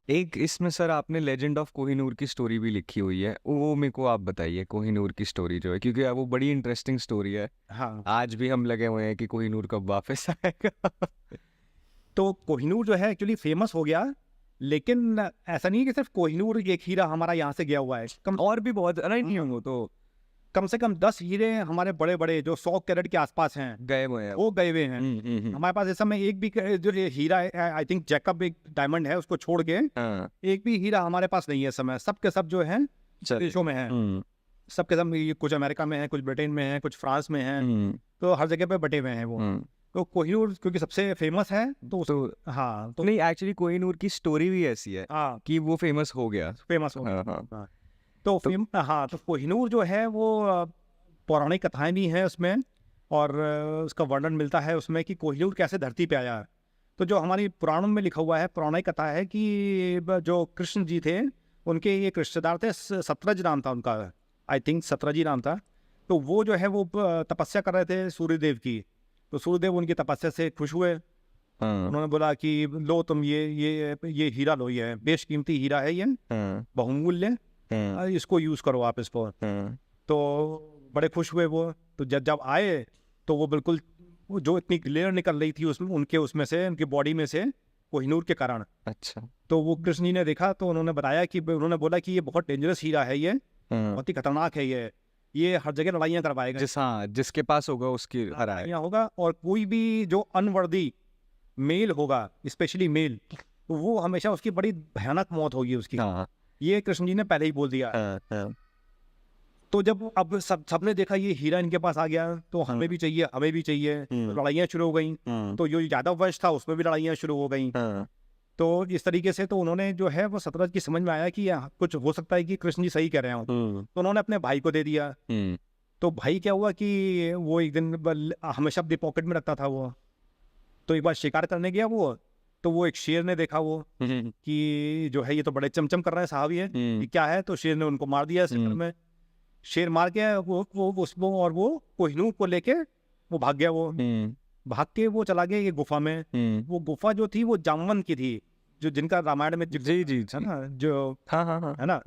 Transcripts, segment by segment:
एक इसमें सर आपने लेजेंड ऑफ कोहिनूर की स्टोरी भी लिखी हुई है, वो मेरे को आप बताइए कोहिनूर की स्टोरी जो है, क्योंकि वो बड़ी इंटरेस्टिंग स्टोरी है। हाँ, आज भी हम लगे हुए हैं कि कोहिनूर कब वापस आएगा। तो कोहिनूर जो है एक्चुअली फेमस हो गया, लेकिन ऐसा नहीं है कि सिर्फ कोहिनूर एक हीरा हमारा यहाँ से गया हुआ है। और भी बहुत नहीं होंगे तो कम से कम 10 हीरे हमारे बड़े बड़े जो 100 कैरेट के आसपास हैं गए हुए हैं। वो गए हुए हैं। हमारे पास इस समय एक भी जो ये हीरा है, आई थिंक जैकब एक डायमंड है, उसको छोड़ के हाँ, एक भी हीरा हमारे पास नहीं है इस समय। सब के सब जो है चल। देशों में है, सब के सब ये कुछ अमेरिका में है, कुछ ब्रिटेन में है, कुछ फ्रांस में है, तो हर जगह पे बटे हुए हैं वो। तो कोहिनूर क्योंकि सबसे फेमस है तो हाँ, तो नहीं एक्चुअली कोहिनूर की स्टोरी भी ऐसी है हाँ कि वो फेमस हो गया। फेमस हो हाँ, गया। हाँ। हाँ, तो कोहिनूर जो है वो पौराणिक कथाएं भी हैं उसमें, और उसका वर्णन मिलता है उसमें कि कोहिनूर कैसे धरती पे आया। तो जो हमारी पुराणों में लिखा हुआ है, पौराणिक कथा है कि जो कृष्ण जी थे उनके एक रिश्तेदार थे, सत्रज नाम था उनका, आई थिंक सत्रजी नाम था। तो वो जो है वो तपस्या कर रहे थे सूर्यदेव की। तो सूर्यदेव उनकी तपस्या से खुश हुए। हाँ, उन्होंने बोला कि लो तुम ये हीरा लो, ये बेशकीमती हीरा है, ये हाँ, बहुमूल्य, हाँ, इसको यूज करो आप इसको। हाँ। तो बड़े खुश हुए वो। तो जब जब आए तो वो बिल्कुल वो जो इतनी ग्लेयर निकल रही थी उसमें उसमें से, उनकी बॉडी में से, कोहिनूर के कारण। अच्छा। तो वो कृष्ण जी ने देखा तो उन्होंने बताया कि उन्होंने बोला कि ये बहुत डेंजरस हीरा है, ये हाँ। बहुत ही खतरनाक है, ये हर जगह लड़ाइयाँ करवाएगा, जिसके पास होगा उसकी हराए। लड़ाइयाँ होगा, और कोई भी जो अनवर्दी मेल होगा, स्पेशली मेल, तो वो हमेशा उसकी बड़ी भयानक मौत होगी उसकी। हाँ, ये कृष्ण जी ने पहले ही बोल दिया। हाँ, हाँ। तो जब अब सबने देखा ये हीरा इनके पास आ गया, तो हमें भी चाहिए, हमें भी चाहिए, तो लड़ाइयाँ शुरू हो गई। तो जो यादव वंश था उसमें भी लड़ाइयाँ शुरू हो गई। हाँ। तो इस तरीके से तो उन्होंने जो है वो सतरज की समझ में आया कि कुछ हो सकता है कि कृष्ण जी सही कह रहे हो, तो उन्होंने अपने भाई को दे दिया। तो भाई क्या हुआ कि वो एक दिन हमेशा अपनी पॉकेट में रखता था वो। तो एक बार शिकार करने गया वो, तो वो एक शेर ने देखा वो कि जो है ये तो बड़े चमचम कर रहे हैं साहब, ये क्या है। तो शेर ने उनको मार दिया शिकार में। शेर मार के वो उसको और वो कोहिनूर को लेके वो भाग गया। वो भाग के वो चला गया ये गुफा में। वो गुफा जो थी वो जामवन की थी, जो जिनका रामायण में जी, जी, है ना, जो हाँ, हाँ, हाँ। है ना।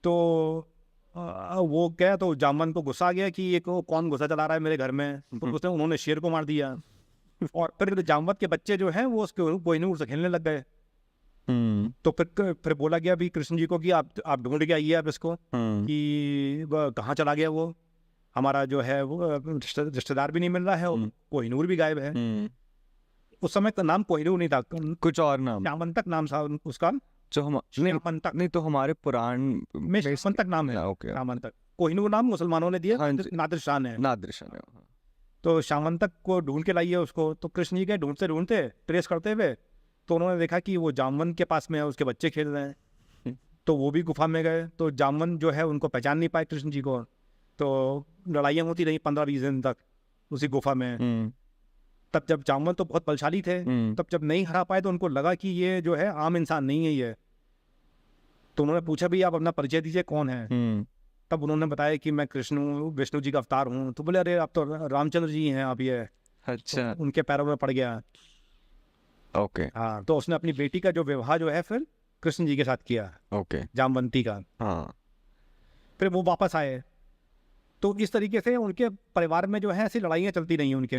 तो वो गया तो जामवन को गुस्सा आ गया कि ये कौन गुस्सा चला रहा है मेरे घर में। तो उन्होंने शेर को मार दिया। और फिर जामवंत के बच्चे जो हैं वो उसके कोहिनूर से खेलने लग गए। तो फिर बोला गया भी कृष्ण जी को कि आप ढूंढ के आइए आप इसको, कि कहाँ चला गया वो, हमारा जो है वो रिश्तेदार भी नहीं मिल रहा है, और कोहिनूर भी गायब है। उस समय का नाम कोहिनूर नहीं था, कुछ और नाम, श्यामंतक नाम था उसका। जो हम श्यामंतक नहीं तो हमारे पुराण में श्यामंतक नाम है। ओके। श्यामंतक, कोहिनूर नाम मुसलमानों ने दिया, हाँ जी। नादिर शान है। नादिर शान है। तो श्यामंतक को ढूंढ के लाइए उसको। तो कृष्ण जी के ढूंढते ढूंढते ट्रेस करते हुए, तो उन्होंने देखा कि वो जामवन के पास में है, उसके बच्चे खेल रहे हैं। तो वो भी गुफा में गए। तो जामवन जो है उनको पहचान नहीं पाए कृष्ण जी को। तो लड़ाइयाँ होती रही 15-20 दिन तक उसी गुफा में। तब जब जामवन तो बहुत बलशाली थे, तब जब नहीं हरा पाए तो उनको लगा कि ये जो है आम इंसान नहीं है ये। तो उन्होंने पूछा भी आप अपना परिचय दीजिए कौन है। तब उन्होंने बताया कि मैं कृष्ण हूँ, विष्णु जी का अवतार हूँ। तो बोले अरे आप तो रामचंद्र जी हैं आप ये। अच्छा। तो उनके पैरों में पड़ गया। ओके। हाँ, तो उसने अपनी बेटी का जो विवाह जो है फिर कृष्ण जी के साथ किया, ओके। जामवंती का। हाँ। फिर वो वापस आए। तो इस तरीके से उनके परिवार में जो है ऐसी लड़ाइयाँ चलती रही उनके।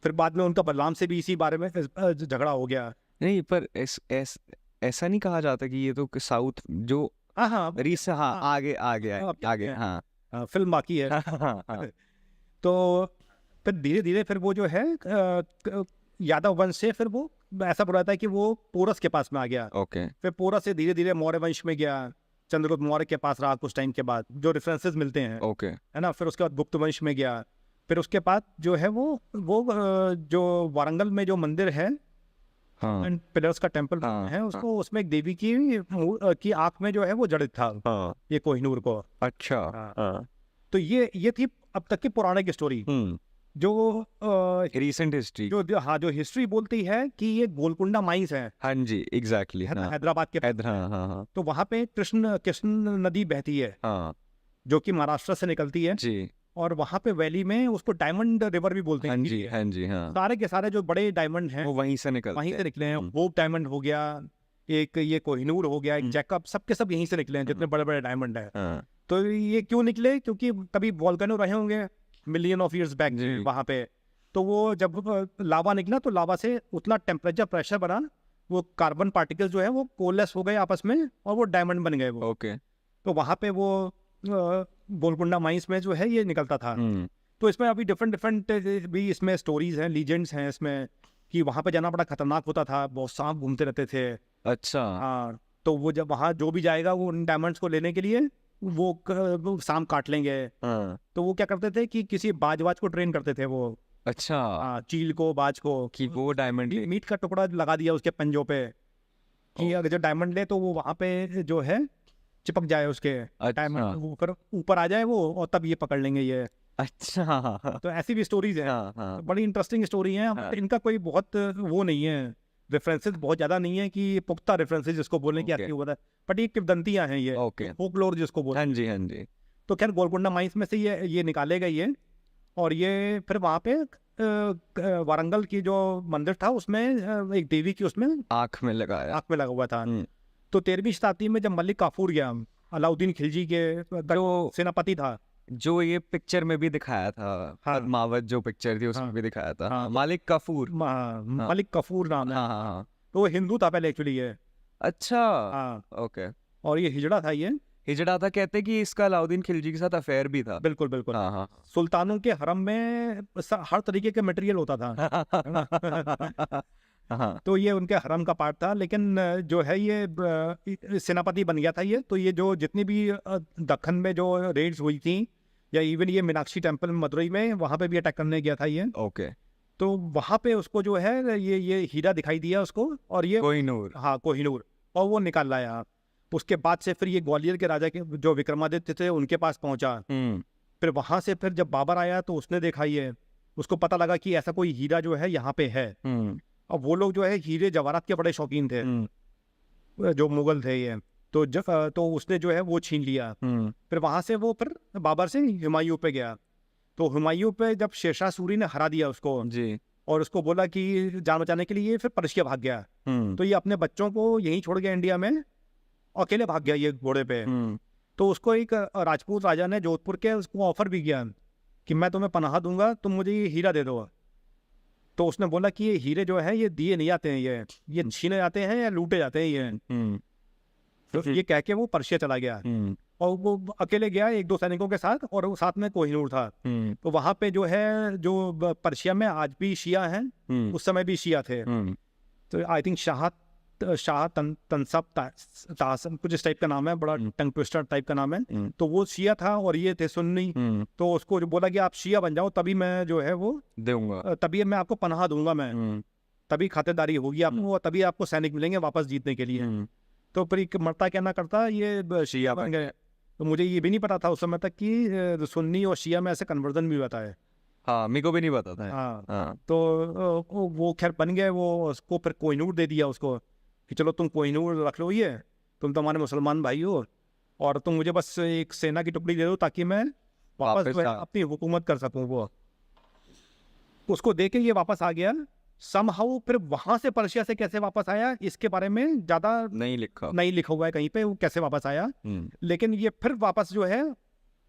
फिर बाद में उनका बलराम से भी इसी बारे में झगड़ा हो गया। नहीं पर ऐसा नहीं कहा जाता कि ये तो साउथ जो हाँ रीस हाँ आगे आगे हाँ फिल्म बाकी है। हाँ। तो फिर धीरे धीरे फिर वो जो है यादव वंश से फिर वो ऐसा बोला जाता है कि वो पोरस के पास में आ गया। ओके। फिर पोरस से धीरे धीरे मौर्य वंश में गया, चंद्रगुप्त मौर्य के पास रहा कुछ टाइम के बाद, जो रेफरेंसेस मिलते हैं। ओके। है ना। फिर उसके बाद गुप्त वंश में गया। फिर उसके बाद जो है वो जो वारंगल में जो मंदिर है, हाँ। पिलर्स का टेम्पल है उसको, उसमें एक देवी की आंख में जो है वो जड़ित था ये कोहिनूर को। अच्छा। तो ये थी अब तक की पौराणिक स्टोरी, जो रिसेंट हिस्ट्री, जो हिस्ट्री बोलती है कि ये गोलकुंडा माइंस है। हाँ जी, एग्जैक्टली। हैदराबाद के हाँ। तो वहाँ पे कृष्ण नदी बहती है, जो कि महाराष्ट्र से निकलती है। जी। और वहाँ पे वैली में उसको डायमंड रिवर भी बोलते हैं। हाँ जी, हाँ जी, हाँ। सारे के सारे जो बड़े डायमंड हैं वो वहीं से निकलते वहीं से हैं। निकले हैं। होप डायमंड हो गया, एक ये कोहिनूर हो गया, एक जैकब, सबके सब यहीं से निकले हैं जितने बड़े बड़े डायमंड हैं। हाँ, तो ये क्यों निकले? क्योंकि कभी वॉल्केनो रहे होंगे मिलियन ऑफ ईयर्स बैक जी। वहाँ पे, तो वो जब लावा निकला तो लावा से उतना टेम्परेचर प्रेशर बना, वो कार्बन पार्टिकल जो है वो कोलेस हो गए आपस में और वो डायमंड बन गए वो। ओके। तो वहाँ पे वो गोलकुंडा माइंस में जो है ये निकलता था। तो इसमें अभी डिफरेंट डिफरेंट भी इसमें स्टोरीज हैं, लीजेंड्स हैं इसमें, कि वहाँ पे जाना बड़ा खतरनाक होता था, बहुत सांप घूमते रहते थे। अच्छा। हाँ, तो वो जब वहाँ जो भी जाएगा वो उन डायमंड्स को लेने के लिए वो सांप काट लेंगे। हाँ, तो वो क्या करते थे कि किसी बाज को ट्रेन करते थे वो, अच्छा, चील को, बाज को, कि वो डायमंड मीट का टुकड़ा लगा दिया उसके पंजों पे, कि अगर जो डायमंड ले तो वो वहाँ पे जो है चिपक जाए उसके, डायमंड ऊपर ऊपर आ जाए वो, और तब ये पकड़ लेंगे ये। अच्छा। तो ऐसी भी स्टोरीज है। हाँ, हाँ, बड़ी इंटरेस्टिंग स्टोरी है। हाँ। इनका कोई बहुत वो नहीं है, रेफरेंसेस बहुत ज्यादा नहीं है कि पुख्ता रेफरेंसेस जिसको बोलने की आती हुआ था, बट ये किंवदंतियां हैं, ये ओके। फोकलोर जिसको बोलते हैं। हाँ जी, हाँ जी। तो खैर गोलकुंडा माइंस में से ये निकाले गए ये, और ये फिर वहाँ पे वारंगल की जो मंदिर था उसमें एक देवी की उसमें आँख में लगाया। आँख में लगा हुआ था। तो 13वीं शताब्दी में जब मलिक काफूर गया, अलाउद्दीन खिलजी के जो सेनापति था, जो ये पिक्चर में भी दिखाया था, हाँ। पद्मावत जो पिक्चर थी उसमें हाँ। भी दिखाया था। हाँ। मालिक काफूर। मलिक काफूर नाम है। हाँ, हाँ, हाँ। तो वो हिंदू था पहले एक्चुअली ये। अच्छा। हाँ, ओके। और ये हिजड़ा था ये। हिजड़ा था, कहते कि इसका अलाउद्दीन खिलजी के साथ अफेयर भी था। बिल्कुल बिल्कुल। हाँ, हाँ। सुल्तानों के हरम में हर तरीके के मटेरियल होता था। हाँ। तो ये उनके हरम का पार्ट था, लेकिन जो है ये सेनापति बन गया था ये। तो ये जो जितनी भी दक्कन में जो रेड्स हुई थी, या इवन ये मीनाक्षी टेम्पल मदुरई में, वहाँ पे भी अटैक करने गया था ये। ओके। तो वहाँ पे उसको जो है ये हीरा दिखाई दिया उसको, और ये कोहिनूर। हाँ कोहिनूर, और वो निकाल लाया। उसके बाद से फिर ये ग्वालियर के राजा के जो विक्रमादित्य थे उनके पास पहुंचा। फिर वहां से फिर जब बाबर आया तो उसने देखा ये, उसको पता लगा कि ऐसा कोई हीरा जो है यहाँ पे है। अब वो लोग जो है हीरे जवाहरात के बड़े शौकीन थे, जो मुगल थे ये। तो उसने जो है वो छीन लिया। फिर वहां से वो फिर बाबर से हुमायूं पे गया। तो हुमायूं पे जब शेरशाह सूरी ने हरा दिया उसको जी, और उसको बोला कि जान बचाने के लिए, फिर पर्शिया भाग गया। तो ये अपने बच्चों को यहीं छोड़ गया इंडिया में, अकेले भाग गया ये घोड़े पे। तो उसको एक राजपूत राजा ने जोधपुर के उसको ऑफर भी किया कि मैं तुम्हें पनाह दूंगा, तुम मुझे ये हीरा दे दो। तो उसने बोला कि ये हीरे जो है ये दिए नहीं जाते हैं, ये छीने जाते हैं या लूटे जाते हैं ये। तो ये कह के वो पर्शिया चला गया, और वो अकेले गया 1-2 सैनिकों के साथ, और वो साथ में कोहिनूर था। तो वहां पे जो है जो पर्शिया में आज भी शिया हैं, उस समय भी शिया थे। तो आई थिंक शाह तनसब तासम कुछ इस टाइप का नाम है, बड़ा टंग ट्विस्टर टाइप का नाम है। तो वो शिया था और ये थे सुन्नी। तो उसको जो बोला कि आप शिया बन जाओ, तभी मैं जो है वो दूंगा, तभी मैं आपको पनाह दूंगा, मैं तभी खातिरदारी होगी आपको, और तभी आपको सैनिक मिलेंगे वापस जीतने के लिए। तो फिर मरता क्या ना करता ये शिया बन गए। तो मुझे ये भी नहीं पता था उस समय तक कि सुन्नी और शिया में ऐसे कन्वर्जन भी होता है। हाँ, मेरे को भी नहीं पता था। हाँ। तो वो खैर बन गए, वो उसको फिर कोहिनूर दे दिया उसको कि चलो तुम कोहिनूर रख लो, ये तुम तो हमारे मुसलमान भाई हो, और तुम मुझे बस एक सेना की टुकड़ी दे दो ताकि मैं वापस अपनी हुकूमत कर सकूं। वो उसको दे के ये वापस आ गया समहाउ। फिर वहां से पर्शिया से कैसे वापस आया इसके बारे में ज्यादा नहीं लिखा हुआ है कहीं पे, वो कैसे वापस आया। लेकिन ये फिर वापस जो है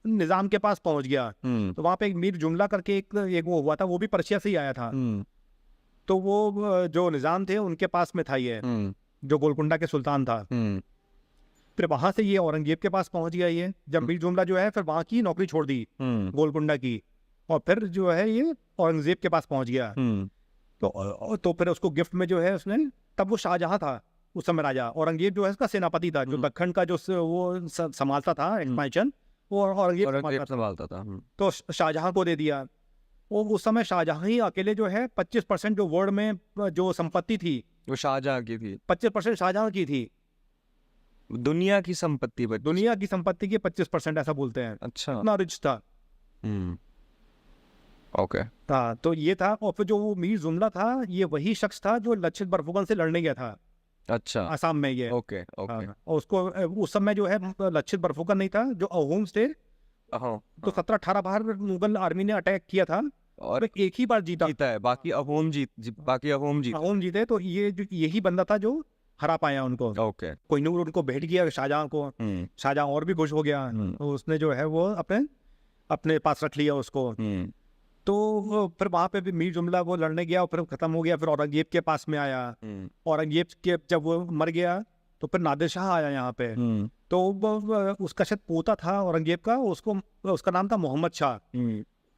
निजाम के पास पहुंच गया। तो वहां पे एक मीर जुमला करके एक वो हुआ था, वो भी पर्शिया से ही आया था। तो वो जो निजाम थे उनके पास में था ये, जो गोलकुंडा के सुल्तान था। फिर वहां से ये औरंगजेब के पास पहुंच गया ये, जब मीर जुमला जो है फिर वहां की नौकरी छोड़ दी गोलकुंडा की, और फिर जो है ये औरंगजेब के पास पहुंच गया। तो फिर उसको गिफ्ट में जो है उसने, तब वो शाहजहां था उस समय राजा, औरंगजेब जो है उसका सेनापति था, जो दक्कन का जो वो संभालता था एक्सपेंशन, वो औरंगजेब संभालता था। तो शाहजहां को दे दिया। वो उस समय शाहजहां ही अकेले जो है 25% जो वर्ल्ड में जो संपत्ति थी वो शाहजहां की थी। 25% शाहजहां की थी। दुनिया की संपत्ति की 25% ऐसा बोलते हैं। अच्छा, इतना रिच था। ओके। हाँ, तो ये था। और फिर जो वो मीर जुमला था, ये वही शख्स था जो लच्छित बरफुकन से लड़ने गया था। अच्छा, आसाम में ये। ओके। और उसको उस समय जो है लच्छित बरफुकन नहीं था, जो अहोम्स थे हाँ, तो 17-18 बार मुगल आर्मी ने अटैक किया था और और एक ही बार जीता। जीता है, बाकी अहोम जीत। अहोम जीते, तो ये जो यही बंदा था जो हरा पाया उनको। ओके। कोहिनूर उनको भेंट किया शाहजहां को। शाहजहां और भी खुश हो गया, तो उसने जो है वो अपने अपने पास रख लिया उसको। तो वो फिर वहां पे भी मीर जुमला वो लड़ने गया और फिर खत्म हो गया। फिर औरंगजेब के पास में आया। औरंगजेब के जब वो मर गया तो फिर नादिर शाह आया यहाँ पे। तो उसका शायद पोता था औरंगजेब का, उसका नाम था मोहम्मद शाह।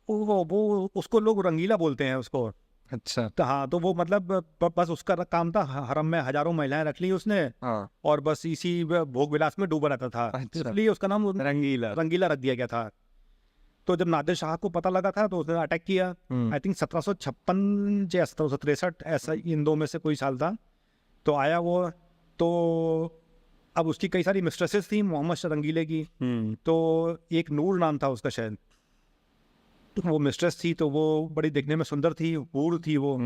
वो उसको लोग रंगीला बोलते हैं उसको। अच्छा। तो हाँ, तो वो मतलब बस उसका काम था, हरम में हजारों महिलाएं रख ली उसने। हाँ। और बस इसी भोग विलास में डूबा रहता था। अच्छा। इसलिए उसका नाम रंगीला। रंगीला रख दिया गया था। तो जब नादिर शाह को पता लगा था तो उसने अटैक किया। आई थिंक 1756 या 1763 ऐसा इन दो में से कोई साल था। तो आया वो। तो अब उसकी कई सारी मिस्ट्रेसेस थी मोहम्मद रंगीले की। तो एक नूर नाम था उसका शायद। तो वो मिस्ट्रेस थी, तो वो बड़ी देखने में सुंदर थी, हूर थी वो।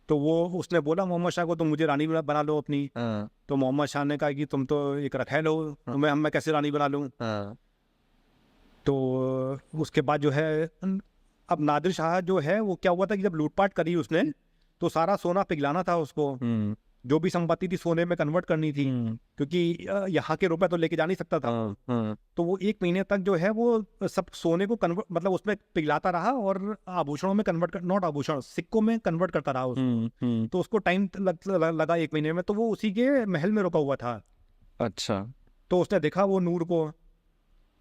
तो वो उसने बोला मोहम्मद शाह को, तुम मुझे रानी बना लो अपनी। तो मोहम्मद शाह ने कहा कि तुम तो एक रखेल हो, तुम्हें मैं कैसे रानी बना लूँ। तो उसके बाद जो है, अब नादिर शाह जो है वो क्या हुआ था कि जब लूटपाट करी उसने तो सारा सोना पिघलाना था उसको। जो भी संपत्ति थी सोने में कन्वर्ट करनी थी, क्योंकि यहाँ के रुपए तो लेके जा नहीं सकता था। तो वो 1 महीने तक जो है वो सब सोने को कन्वर्ट, मतलब उसमें पिघलाता रहा और आभूषणों में कन्वर्ट नॉट आभूषण, सिक्कों में कन्वर्ट करता रहा उसको। तो उसको टाइम लगा 1 महीने में। तो वो उसी के महल में रुका हुआ था। अच्छा। तो उसने देखा वो नूर को।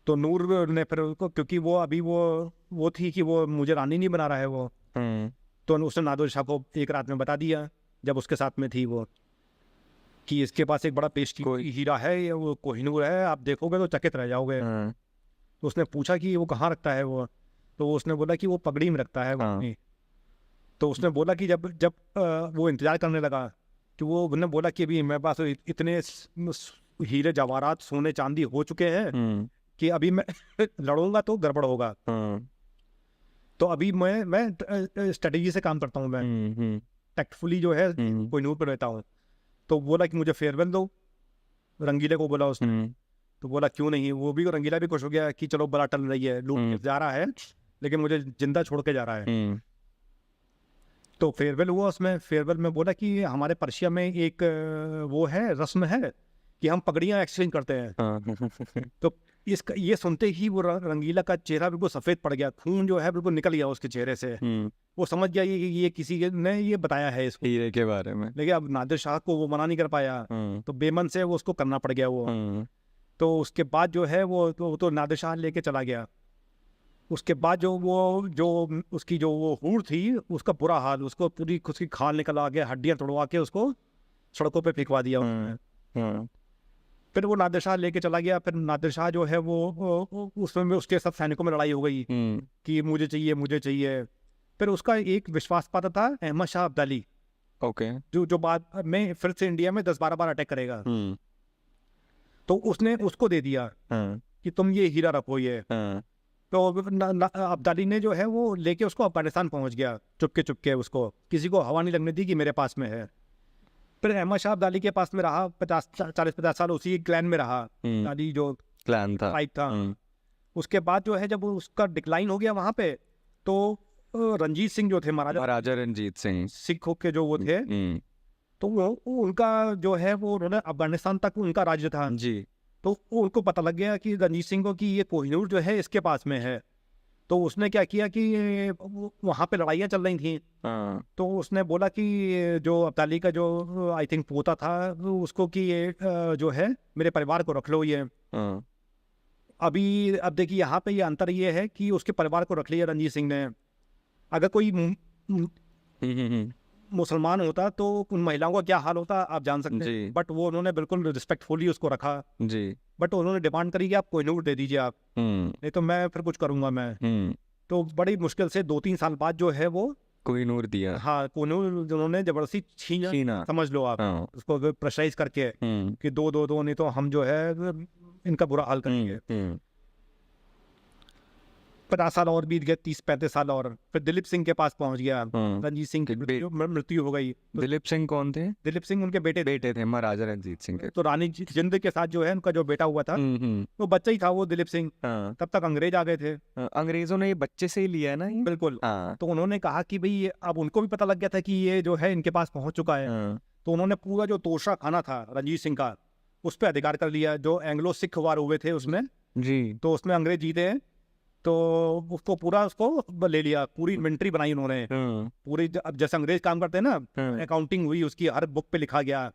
तो नूर ने फिर उसको, क्योंकि वो अभी वो थी कि वो मुझे रानी नहीं बना रहा है वो। तो उसने नादिर शाह को एक रात में बता दिया जब उसके साथ में थी वो, कि इसके पास एक बड़ा पेशगी हीरा है, ये वो कोहिनूर है, आप देखोगे तो चकित रह जाओगे। तो उसने पूछा कि वो कहाँ रखता है वो। तो उसने बोला कि वो पगड़ी में रखता है वो अपनी। तो उसने बोला कि जब जब वो इंतजार करने लगा, कि वो उसने बोला कि अभी मेरे पास इतने हीरे जवाहरात सोने चांदी हो चुके हैं कि अभी मैं लड़ूंगा तो गड़बड़ होगा। तो अभी मैं स्ट्रेटेजी से काम करता हूँ, मैं टैक्टफुली जो है कोहिनूर पर रहता हूँ। तो बोला कि मुझे फेयरवेल दो, रंगीले को बोला उसने। तो बोला क्यों नहीं। वो भी, रंगीला भी खुश हो गया कि चलो बड़ा टल रही है, लूट जा रहा है लेकिन मुझे जिंदा छोड़ के जा रहा है। तो फेयरवेल हुआ उसमें। फेयरवेल में बोला कि हमारे पर्शिया में एक वो है, रस्म है कि हम पगड़ियाँ एक्सचेंज करते हैं। तो ये सुनते ही वो रंगीला का चेहरा बिल्कुल सफेद पड़ गया, खून जो है बिल्कुल निकल गया उसके चेहरे से। वो समझ गया ये किसी ने ये बताया है इसको हीरे के बारे में। लेकिन अब नादिर शाह को वो मना नहीं कर पाया। तो बेमन से वो उसको करना पड़ गया वो। तो उसके बाद जो है वो तो नादिर शाह लेके चला गया। उसके बाद जो उसकी जो वो हूर थी उसका बुरा हाल, उसको पूरी उसकी खाल निकलवा के हड्डियां तोड़वा के उसको सड़कों पे फेंकवा दिया उन्होंने। फिर वो नादिर शाह लेके चला गया। फिर नादिर शाह जो है वो उसमें उसके सब सैनिकों में लड़ाई हो गई कि मुझे चाहिए मुझे चाहिए। फिर उसका एक विश्वास पात्र था अहमद शाह अब्दाली, ओके, जो बाद में फिर से इंडिया में 10-12 बार अटैक करेगा। तो उसने उसको दे दिया कि तुम ये हीरा रखो ये। तो अब्दाली ने जो है वो लेके उसको अफगानिस्तान पहुंच गया चुपके उसको, किसी को हवा नहीं लगने दी कि मेरे पास में है। फिर अहमद शाह अब्दाली के पास में रहा 40-50 साल, उसी क्लैन में रहा। अब्दाली जो क्लैन था, ट्राइब था। उसके बाद जो है जब उसका डिक्लाइन हो गया वहां पे, तो रंजीत सिंह जो थे, महाराजा रंजीत सिंह सिखों के जो वो थे, तो वो उनका जो है वो उन्होंने अफगानिस्तान तक उनका राज्य था जी। तो उनको पता लग गया कि रंजीत सिंह को कि ये कोहिनूर जो है इसके पास में है। तो उसने क्या किया कि वहाँ पे लड़ाइयाँ चल रही थी। तो उसने बोला कि जो अब्दाली का जो आई थिंक पोता था उसको कि ये जो है मेरे परिवार को रख लो ये। अब देखिए यहाँ पे ये अंतर ये है कि उसके परिवार को रख लिया रंजीत सिंह ने। अगर कोई मुसलमान होता तो उन महिलाओं का क्या हाल होता आप जान सकते हैं। बट वो उन्होंने बिल्कुल रिस्पेक्टफुली उसको रखा जी। बट उन्होंने डिमांड करी कि आप कोहिनूर दे दीजिए आप, नहीं तो मैं फिर कुछ करूंगा मैं। तो बड़ी मुश्किल से 2-3 साल बाद जो है वो कोहिनूर दिया। हाँ, कोहिनूर उन्होंने जबरदस्ती छीना समझ लो आप। उसको प्रेशराइज करके कि दो नहीं तो हम जो है इनका बुरा हाल करेंगे। 50 साल और बीत गए, 30-35 साल और फिर दिलीप सिंह के पास पहुंच गया। हाँ। रंजीत सिंह की मृत्यु हो गई। तो दिलीप सिंह कौन थे? दिलीप सिंह उनके बेटे थे महाराजा रंजीत सिंह के। तो रानी जिंद के साथ जो है उनका जो बेटा हुआ था, वो बच्चा ही था वो दिलीप सिंह। हाँ। तब तक अंग्रेज आ गए थे। अंग्रेजों ने ये बच्चे से ही लिया है ना ये? बिल्कुल। हाँ। तो उन्होंने कहा कि भाई अब उनको भी पता लग गया था कि ये जो है इनके पास पहुंच चुका है। हाँ। तो उन्होंने पूरा जो तोशा खाना था रंजीत सिंह का, उस पर अधिकार कर लिया। जो एंग्लो सिख वार हुए थे उसमें, जी। तो उसमें अंग्रेज जीते हैं, तो उसको पूरा उसको ले लिया। पूरी इन्वेंट्री बनाई उन्होंने। हाँ। पूरी अब जैसे अंग्रेज काम करते हैं ना, हाँ। अकाउंटिंग हुई उसकी, हर बुक पे लिखा गया,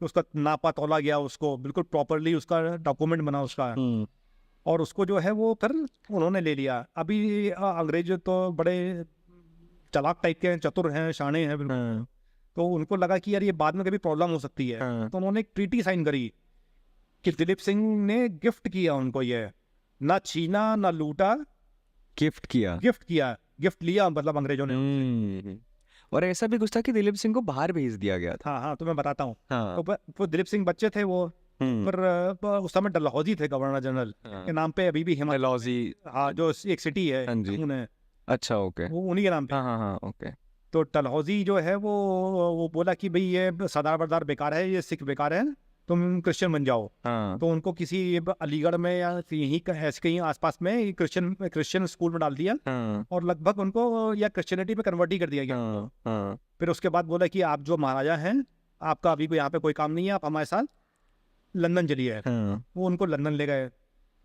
उसका नापा तोला गया, उसको बिल्कुल प्रॉपरली उसका डॉक्यूमेंट बना उसका, और उसको जो है वो फिर उन्होंने ले लिया। अभी अंग्रेज तो बड़े चालाक टाइप के हैं, चतुर हैं, शाणे हैं बिल्कुल। हाँ। तो उनको लगा कि यार ये बाद में कभी प्रॉब्लम हो सकती है। हाँ। तो उन्होंने एक ट्रीटी साइन करी कि दिलीप सिंह ने गिफ्ट किया उनको, ये ना छीना ना लूटा, गिफ्ट किया। गिफ्ट लिया मतलब अंग्रेजों ने। और ऐसा भी कुछ था कि दिलीप सिंह को बाहर भेज दिया गया था। हाँ हाँ, तो मैं बताता हूँ। हाँ। तो दिलीप सिंह बच्चे थे वो, पर उस समय डलहौजी थे गवर्नर जनरल के नाम पे, अभी भी डलहौजी, हाँ, जो एक सिटी है हाँ जी। उन्हें, अच्छा, ओके। वो उन्हीं के नाम पे। हाँ हाँ हाँ, ओके। तो डलहौजी जो है वो बोला कि भाई ये सरदार बरदार बेकार है, ये सिख बेकार है, तुम क्रिश्चियन बन जाओ। हाँ। तो उनको किसी अलीगढ़ में या यहीं ऐसे कहीं आसपास में क्रिश्चियन स्कूल में डाल दिया, हाँ। और लगभग उनको या क्रिश्चियनिटी में कन्वर्ट ही कर दिया गया। हाँ। हाँ। फिर उसके बाद बोला कि आप जो महाराजा हैं, आपका अभी यहाँ पे कोई काम नहीं है, आप हमारे साथ लंदन चलिए। हाँ। वो उनको लंदन ले गए।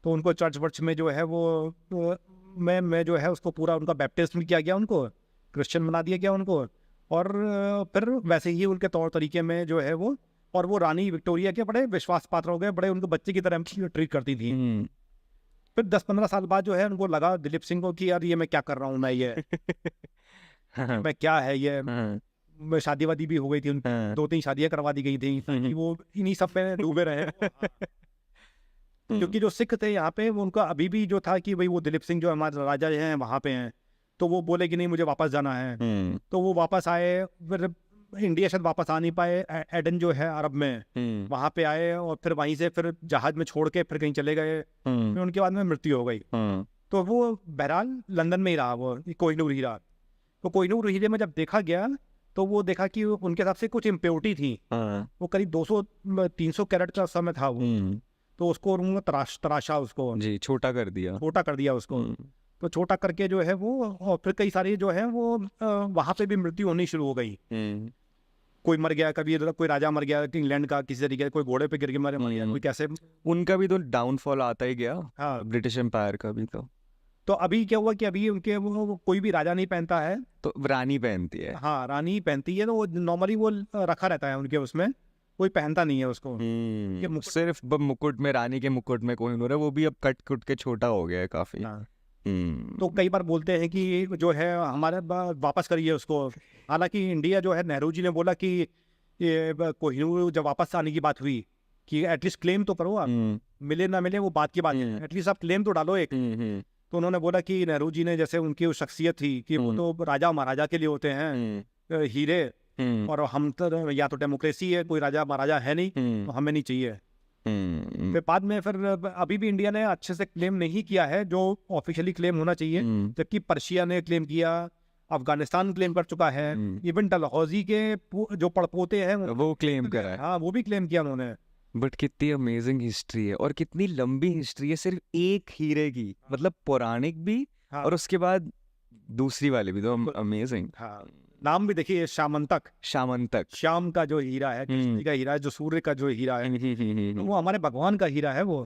तो उनको चर्च वर्च में जो है वो मैं जो है उसको पूरा उनका बैप्टिज्म किया गया, उनको क्रिश्चियन बना दिया गया उनको। और फिर वैसे ही उनके तौर तरीके में जो है वो, और वो रानी विक्टोरिया के बड़े विश्वास पात्र हो गए, बड़े उनको बच्चे की तरह ट्रीट करती थी। फिर 10-15 साल बाद जो है उनको लगा दिलीप सिंह को कि यार ये मैं क्या कर रहा हूँ, मैं ये मैं क्या है ये। मैं शादी वादी भी हो गई थी उनकी, 2-3 शादियां करवा दी गई थी कि वो इन्हीं सब में डूबे रहे। क्योंकि जो सिख थे यहाँ पे, वो उनका अभी भी जो था कि भाई वो दिलीप सिंह जो हमारे राजा हैं वहाँ पे हैं, तो वो बोले कि नहीं मुझे वापस जाना है। तो वो वापस आए, फिर इंडिया शायद वापस आ नहीं पाए। एडन जो है अरब में, वहाँ पे आए, और फिर वहीं से फिर जहाज में छोड़ के फिर कहीं चले गए। फिर उनके बाद में मृत्यु हो गई। तो वो बहरहाल लंदन में ही रहा, वो कोहिनूर हीरा। तो कोहिनूर हीरे में जब देखा गया, तो वो देखा कि उनके हिसाब से कुछ इम्प्योरिटी थी। वो करीब 200-300 कैरेट का समय था वो। तो उसको उन्होंने तराशा उसको, जी, छोटा कर दिया उसको। तो छोटा करके जो है वो, और फिर कई सारे जो है वो वहाँ पे भी मृत्यु होनी शुरू हो गई। कोई मर गया, कभी कोई राजा मर गया इंग्लैंड का किसी तरीके से, कोई घोड़े पे गिर के मर गया, कोई कैसे। उनका भी तो डाउनफॉल आता ही गया। हाँ, ब्रिटिश एम्पायर का भी। तो अभी क्या हुआ कि अभी उनके वो कोई भी राजा नहीं पहनता है, तो रानी पहनती है। हाँ, रानी ही पहनती है। तो वो नॉर्मली वो रखा रहता है उनके उसमें, कोई पहनता नहीं है उसको। ये सिर्फ मुकुट में, रानी के मुकुट में कोहिनूर है, वो भी अब कट कुट के छोटा हो गया है काफी। तो कई बार बोलते हैं कि जो है हमारे वापस करिए उसको। हालांकि इंडिया जो है, नेहरू जी ने बोला कि ये कोहिनूर जब वापस आने की बात हुई कि एटलीस्ट क्लेम तो करो आप, मिले ना मिले वो बात की बात है, एटलीस्ट आप क्लेम तो डालो एक। तो उन्होंने बोला कि नेहरू जी ने, जैसे उनकी वो शख्सियत थी कि वो तो राजा महाराजा के लिए होते हैं हीरे, और हम तो या तो डेमोक्रेसी है, कोई राजा महाराजा है नहीं, तो हमें नहीं चाहिए। फिर बाद में फिर अभी भी इंडिया ने अच्छे से क्लेम नहीं किया है जो ऑफिशियली क्लेम होना चाहिए। जबकि पर्शिया ने क्लेम किया, अफगानिस्तान क्लेम कर चुका है, इवन डलहौजी के जो पड़पोते हैं वो क्लेम करा है। हाँ, वो भी क्लेम किया उन्होंने। बट कितनी अमेजिंग हिस्ट्री है, और कितनी लंबी हिस्ट्री है सिर्फ एक हीरे की। मतलब पौराणिक भी, और उसके बाद दूसरी वाली भी, तो अमेजिंग। हाँ, नाम भी देखिए, शामंतक। शाम का जो हीरा है, कृष्ण का हीरा है, जो सूर्य का जो हीरा है, वो हमारे भगवान का हीरा है वो।